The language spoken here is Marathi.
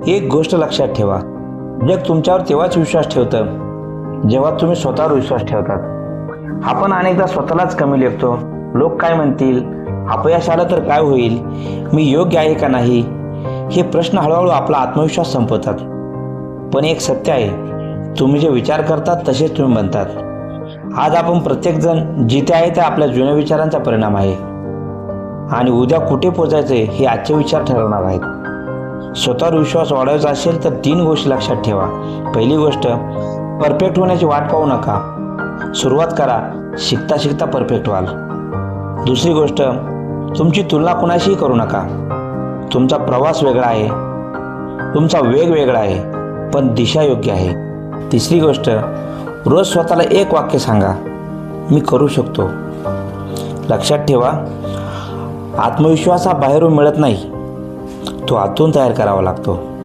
एक गोष्ट लक्षात ठेवा, जग तुमच्यावर तेव्हाच विश्वास ठेवतं जेव्हा तुम्ही स्वतःवर विश्वास ठेवतात. आपण अनेकदा स्वतःलाच कमी लेखतो. लोक काय म्हणतील, अपयश आलं तर काय होईल, मी योग्य आहे का नाही, हे प्रश्न हळूहळू आपला आत्मविश्वास संपवतात. पण एक सत्य आहे, तुम्ही जे विचार करतात तसेच तुम्ही बनतात. आज आपण प्रत्येकजण जिथे आहे ते आपल्या जुन्या विचारांचा परिणाम आहे आणि उद्या कुठे पोचायचे हे आजचे विचार ठरवणार आहेत. स्वतःवर विश्वास वाढवायचा असेल तर 3 गोष्टी लक्षात ठेवा. पहिली गोष्ट, परफेक्ट होण्याची वाट पाहू नका. सुरुवात करा, शिकता शिकता परफेक्ट व्हाल. दुसरी गोष्ट, तुमची तुलना कुणाशीही करू नका. तुमचा प्रवास वेगळा आहे, तुमचा वेग वेगळा आहे, पण दिशा योग्य आहे. तिसरी गोष्ट, रोज स्वतःला एक वाक्य सांगा, मी करू शकतो. लक्षात ठेवा, आत्मविश्वास हा बाहेरून मिळत नाही, तो आतून तयार करावा लागतो.